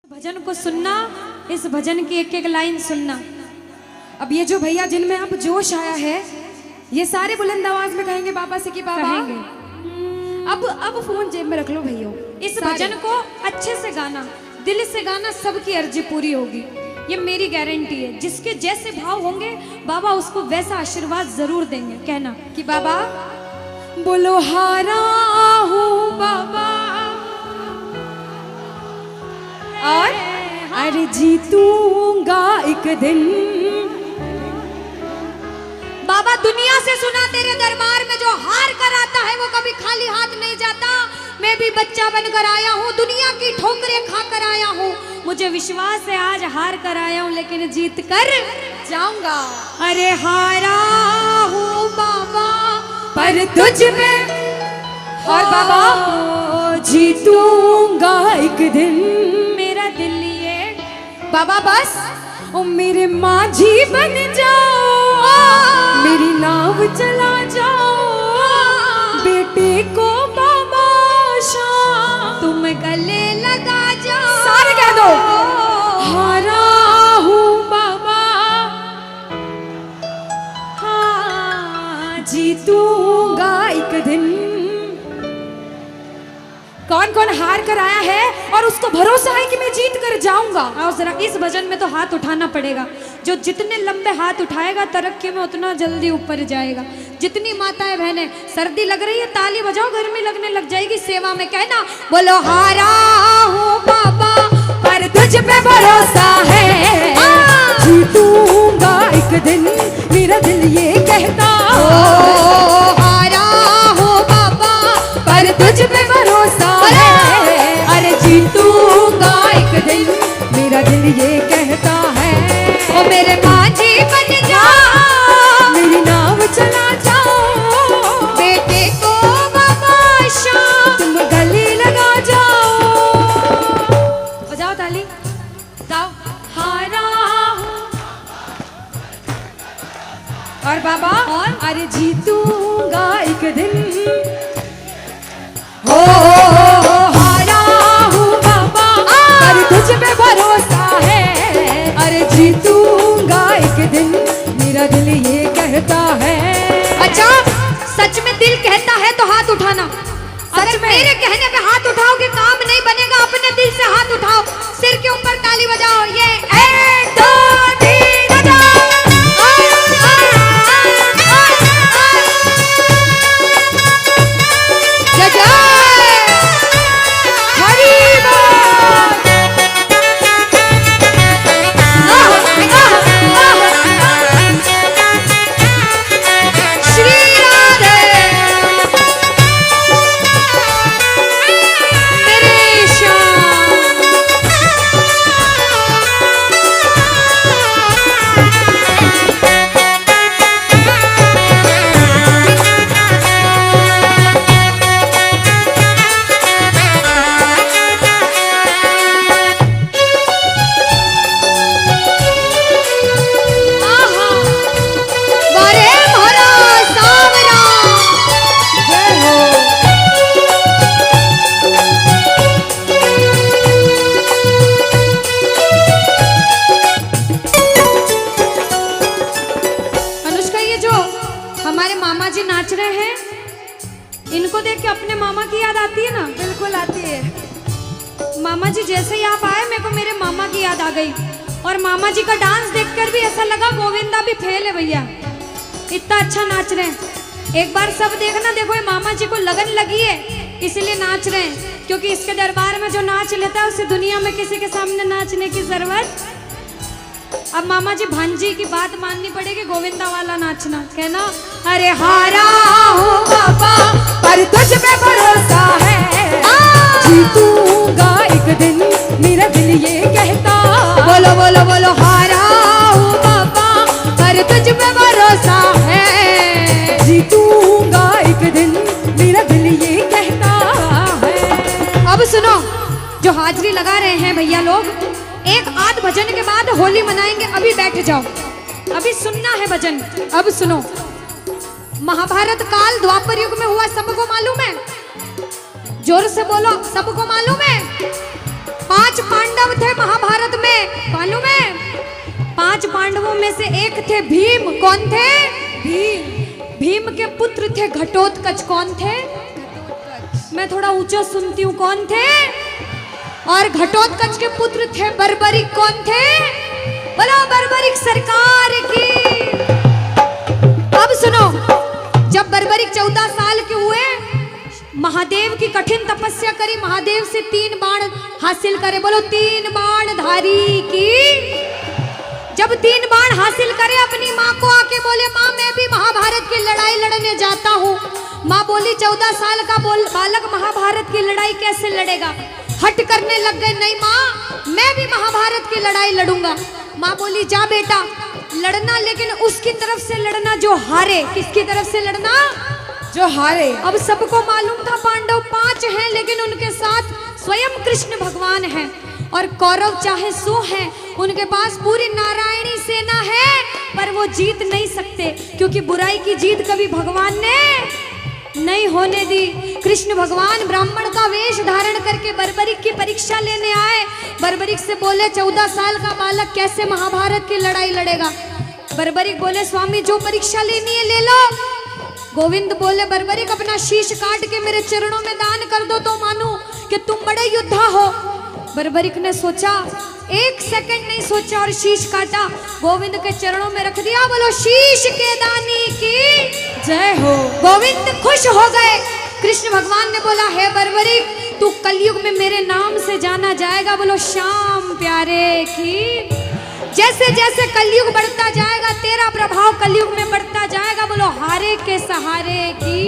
भजन को सुनना, इस भजन की एक एक लाइन सुनना। अब ये जो भैया जिनमें अब जोश आया है, ये सारे बुलंद आवाज में कहेंगे बाबा से कि बाबा कहेंगे। अब फोन जेब में रख लो भैया। इस भजन को अच्छे से गाना, दिल से गाना, सबकी अर्जी पूरी होगी, ये मेरी गारंटी है। जिसके जैसे भाव होंगे बाबा उसको वैसा आशीर्वाद जरूर देंगे। कहना कि बाबा बोलो हारा हूँ बाबा और अरे जीतूंगा एक दिन। बाबा दुनिया से सुना तेरे दरबार में जो हार कर आता है वो कभी खाली हाथ नहीं जाता। मैं भी बच्चा बनकर आया हूँ, दुनिया की ठोकरें खा कर आया हूँ। मुझे विश्वास है आज हार कर आया हूँ लेकिन जीत कर जाऊंगा। अरे हारा हूँ बाबा पर तुझ में और बाबा जीतूंगा एक दिन। मेरा दिल ये बाबा बस ओ मेरे माझी बन जाओ, मेरी नाव चला जाओ, बेटे को बाबा शाम तुम गले लगा जाओ। सारे कह दो हारा हूँ बाबा, हाँ जीतूंगा एक दिन। कौन कौन हार कर आया है और उसको भरोसा है कि मैं जीत कर जाऊंगा? और जरा इस भजन में तो हाथ उठाना पड़ेगा। जो जितने लंबे हाथ उठाएगा तरक्की में उतना जल्दी ऊपर जाएगा। जितनी माताएं बहनें सर्दी लग रही है ताली बजाओ, गर्मी लगने लग जाएगी सेवा में। कहना बोलो हारा हूँ बाबा पर तुझ पे भरोसा है, जीतूंगा एक दिन। मेरा दिल ये कहता हारा हूँ बाबा पर तुझ पे भरोसा है, अरे जीतूंगा एक दिन। मेरा दिल ये कहता है ओ मेरे माझी बन जाओ, मेरी नाव चला जाओ, बेटे को बाबा शाम तुम गले लगा जाओ। बजाओ ताली, गाओ हारा और बाबा और अरे जीतूंगा एक दिन। हो हारा हूँ बाबा पर तुझ पे भरोसा है, अरे जीतूंगा एक दिन। मेरा दिल ये कहता है। अच्छा सच में दिल कहता है तो हाथ उठाना। अगर मेरे कहने पे हाथ उठाओगे काम नहीं बनेगा। अपने दिल से हाथ उठाओ, सिर के ऊपर ताली बजाओ। ये 1 2 3 बजाओ। नाच रहे हैं, इनको देख के अपने मामा की याद आती है ना? बिल्कुल आती है। मामा जी जैसे ही आप आए मेरे को मेरे मामा की याद आ गई। और मामा जी का डांस देखकर भी ऐसा लगा गोविंदा भी फेल है भैया, इतना अच्छा नाच रहे हैं। एक बार सब देखना, देखो ये मामा जी को लगन लगी है इसलिए नाच रहे हैं, क्योंकि इसके दरबार में जो नाच लेता है उसे दुनिया में किसी के सामने नाचने की जरूरत। अब मामा जी भांजी की बात माननी पड़ेगी, गोविंदा वाला नाचना। कहना अरे हारा हूँ बाबा पर तुझ पे भरोसा है, जीतूंगा एक दिन। मेरा दिल ये कहता बोलो बोलो बोलो हारा हूँ बाबा पर तुझ पे भरोसा है, जीतूंगा एक दिन। मेरा दिल ये कहता है। अब सुनो, जो हाजिरी लगा रहे हैं भैया लोग, एक आध भजन के बाद होली मनाएंगे। अभी बैठ जाओ, अभी सुनना है भजन। अब सुनो, महाभारत काल द्वापर युग में हुआ, सबको मालूम है? जोर से बोलो, सबको मालूम है? 5 पांडव थे में से एक थे भीम। कौन थे? भीम। भीम के पुत्र थे घटोत्कच। कौन थे? मैं थोड़ा ऊंचा सुनती हूँ। कौन थे? और घटोत्कच के पुत्र थे बर्बरिक। कौन थे? बोलो बर्बरिक सरकार की। अब सुनो, जब बर्बरिक 14 साल के हुए, महादेव की कठिन तपस्या करी, महादेव से 3 बाण हासिल करे। बोलो 3 बाण धारी की। जब 3 बाण हासिल करे, अपनी माँ को आके बोले, माँ मैं भी महाभारत की लड़ाई लड़ने जाता हूँ। माँ बोली 14 साल का बालक महाभारत की लड़ाई कैसे लड़ेगा? हट करने लग गए, नहीं माँ मैं भी महाभारत की लड़ाई लड़ूंगा। माँ बोली जा बेटा लड़ना, लेकिन उसकी तरफ से लड़ना जो हारे। किसकी तरफ से लड़ना? जो हारे। अब सबको मालूम था पांडव 5 हैं, लेकिन उनके साथ स्वयं कृष्ण भगवान हैं। और कौरव चाहे 100 हैं, उनके पास पूरी नारायणी सेना है, पर वो जीत नहीं सकते, क्योंकि बुराई की जीत कभी भगवान ने नहीं होने दी। कृष्ण भगवान ब्राह्मण का वेश धारण करके बर्बरिक की परीक्षा लेने आए। बर्बरिक से बोले 14 साल का बालक कैसे महाभारत की लड़ाई लड़ेगा? बर्बरिक बोले स्वामी जो परीक्षा लेनी है ले लो। गोविंद बोले बर्बरिक अपना शीश काट के मेरे चरणों में दान कर दो तो मानूं कि तुम बड़े योद्धा हो। बर्बरिक ने सोचा, 1 सेकंड नहीं सोचा और शीश काटा, गोविंद के चरणों में रख दिया। बोलो शीश के दानी की जय हो। गोविंद खुश हो गए। कृष्ण भगवान ने बोला हे बर्बरिक तू कलयुग में मेरे नाम से जाना जाएगा। बोलो श्याम प्यारे की। जैसे जैसे कलयुग बढ़ता जाएगा तेरा प्रभाव कलयुग में बढ़ता जाएगा। बोलो हारे के सहारे की।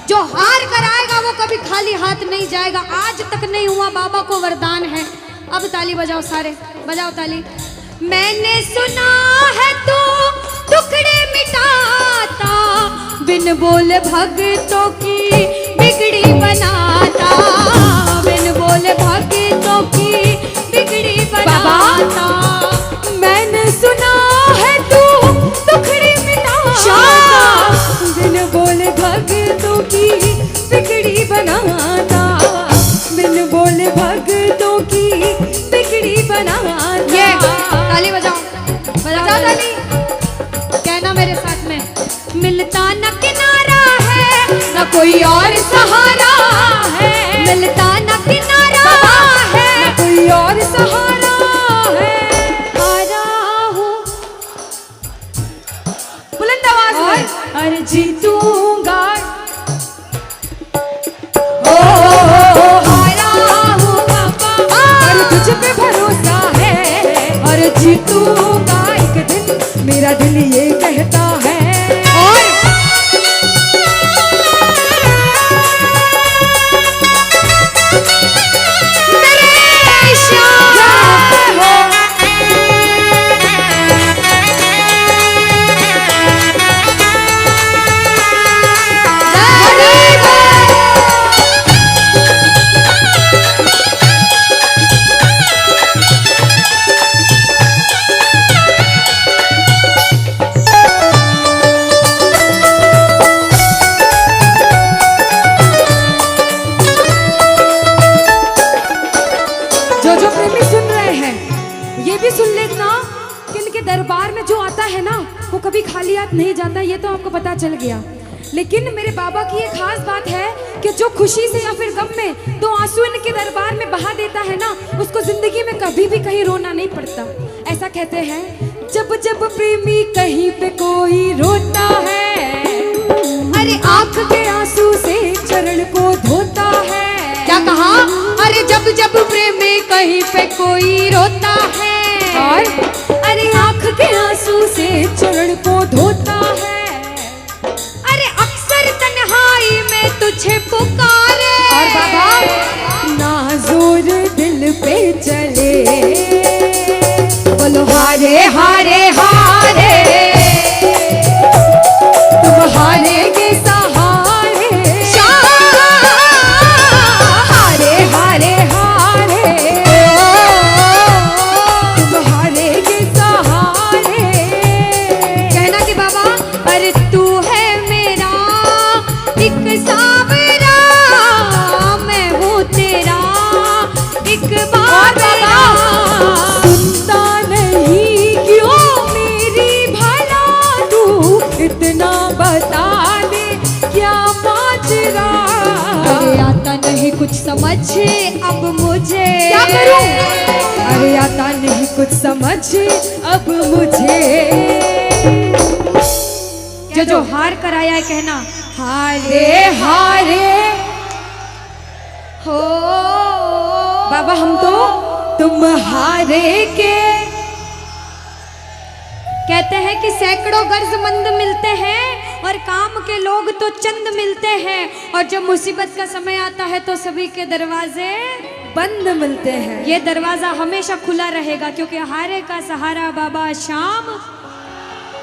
जो हार कर आएगा वो कभी खाली हाथ नहीं जाएगा। आज तक नहीं हुआ, बाबा को वरदान है। अब ताली बजाओ, सारे बजाओ ताली। मैंने सुना है तू टुकड़े मिटाता, बिन बोले भक्तों की बिगड़ी बनाता, बिन बोले भक्तों की बिगड़ी बनाता। मैंने सुना है तू टुकड़े मिटाता, बिन बोले भक्तों की बिगड़ी बनाता, बिन बोले भक्तों की बिगड़ी बनाता। ये ताली बजाओ, बजाओ ताली। कहना मेरे साथ में, मिलता न किनारा है न कोई और सहारा है, मिलता न किनारा है न कोई और सहारा है। हारा हूँ बुलंद आवाज में, अरे जीतूंगा। तुझ पे भरोसा है और जीतूंगा एक दिन, मेरा दिल ये कहता है। और मेरे श्याम हो। जो प्रेमी सुन रहे हैं ये भी सुन लेना कि इनके दरबार में जो आता है ना वो कभी खाली हाथ नहीं जाता, ये तो आपको पता चल गया। लेकिन मेरे बाबा की एक खास बात है कि जो खुशी से या फिर गम में 2 आंसू इनके दरबार में बहा देता है ना, उसको जिंदगी में कभी भी कहीं रोना नहीं पड़ता। ऐसा कहते हैं, जब जब प्रेमी कहीं पे कोई रोता है, अरे आंख के आंसू से चरण को धोता है। क्या कहा? अरे जब जब प्रेमी कहीं पे कोई रोता है, और अरे आंख के आंसू से चरण को धोता है। अरे अक्सर तन्हाई में तुझे पुकारे, और बाबा ना जोर दिल पे चले। बोलो हारे हारे हारे, तुम हारे के सहारे। हारे हारे हारे, तुम हारे के सहारे। कहना कि बाबा अरे तू है मेरा एक सावरा, मैं हूँ तेरा एक बार। करूं? अरे आता नहीं कुछ समझ अब मुझे। जो हार कर आया है कहना हारे हारे हो बाबा, हम तो तुम हारे के। कहते हैं कि सैकड़ों गर्जमंद मिलते हैं और काम के लोग तो चंद मिलते हैं, और जब मुसीबत का समय आता है तो सभी के दरवाजे बंद मिलते हैं। ये दरवाजा हमेशा खुला रहेगा, क्योंकि हारे का सहारा बाबा शाम,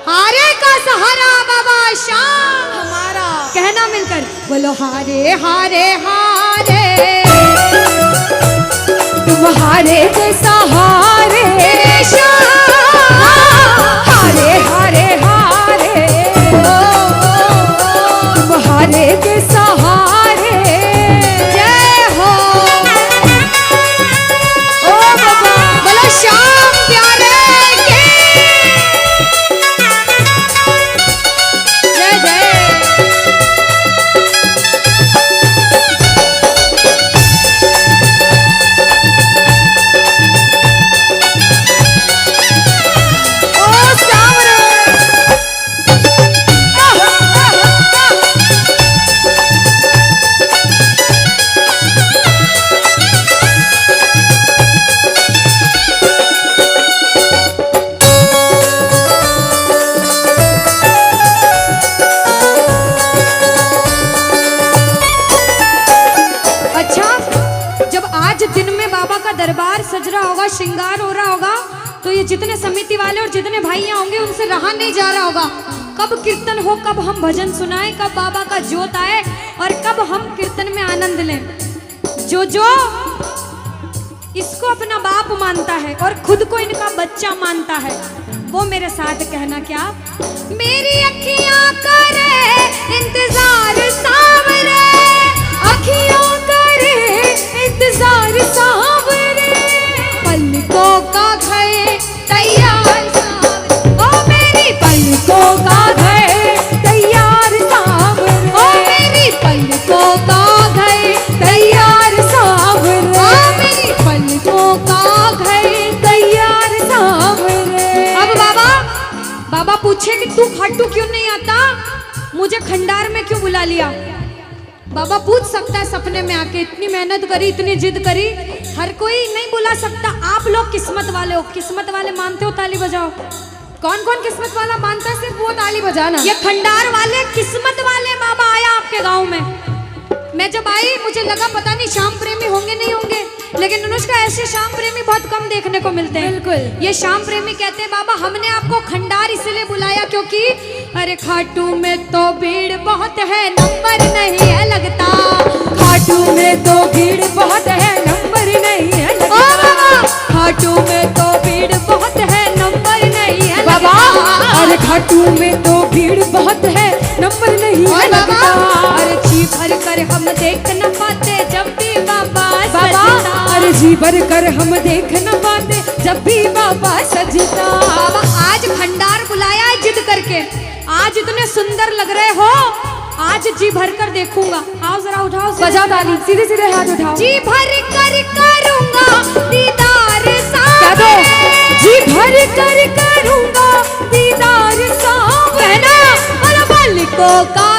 हारे का सहारा बाबा शाम हमारा। कहना मिलकर बोलो हारे हारे हारे, तुम हारे के सहारे शाम, हारे हारे हारे, तुम हारे के सहारे। जय हो ओ बाबा, बोलो शाम प्यारे के जय जय। दरबार सज रहा होगा, श्रृंगार हो रहा होगा, तो ये जितने समिति वाले और जितने भाइयां होंगे उनसे रहा नहीं जा रहा होगा। कब कीर्तन हो, कब हम भजन सुनाएं, कब बाबा का जोत आए और कब हम कीर्तन में आनंद लें। जो जो इसको अपना बाप मानता है और खुद को इनका बच्चा मानता है, वो मेरे साथ कहना क्या, मेरी अखियां करे इंतजार सावरे, अखियों करे इंतजार सावरे, पलकों का घर तैयार सावरे, ओ मेरी पलकों का घर तैयार सावरे, ओ मेरी पलकों का घर तैयार सावरे, ओ मेरी पलकों का घर तैयार सावरे। अब बाबा पूछे कि तू खाटू क्यों नहीं आता, मुझे खंडार में क्यों बुला लिया। बाबा पूछ सकता है सपने में आके, इतनी मेहनत करी, इतनी जिद करी, हर कोई नहीं बुला सकता। आप लोग किस्मत वाले हो, किस्मत वाले मानते हो, ताली बजाओ। कौन कौन किस्मत वाला मानता है, सिर्फ वो ताली बजाना। ये खंडार वाले किस्मत वाले बाबा आया आपके गांव में। मैं जब आई मुझे लगा पता नहीं श्याम प्रेमी होंगे नहीं होंगे, लेकिन अनुष्का ऐसे श्याम प्रेमी बहुत कम देखने को मिलते हैं। बिल्कुल, ये श्याम प्रेमी कहते हैं बाबा हमने आपको खंडार इसलिए बुलाया क्योंकि अरे खाटू में तो भीड़ बहुत है, नंबर नहीं है लगता, खाटू में तो भीड़ बहुत है, नंबर नहीं है लगता, खाटू में तो भीड़ बहुत है, नंबर नहीं है बाबा, अरे खाटू में तो भीड़ बहुत है, नंबर नहीं है लगता, अरे जी भर कर हम देख न पाते जब भी बाबा सजता, अरे जी भर कर हम देख न पाते जब भी बाबा सजता। बाबा आज खंडार बुलाया है जिद करके, आज इतने सुंदर लग रहे हो, आज जी भर कर देखूंगा। आओ जरा उठाओ, बजाओ ताली, सीधे सीधे हाथ उठाओ। जी भर कर करूंगा दीदार सावरे, जी भर कर करूंगा दीदार सावरे, पलकों का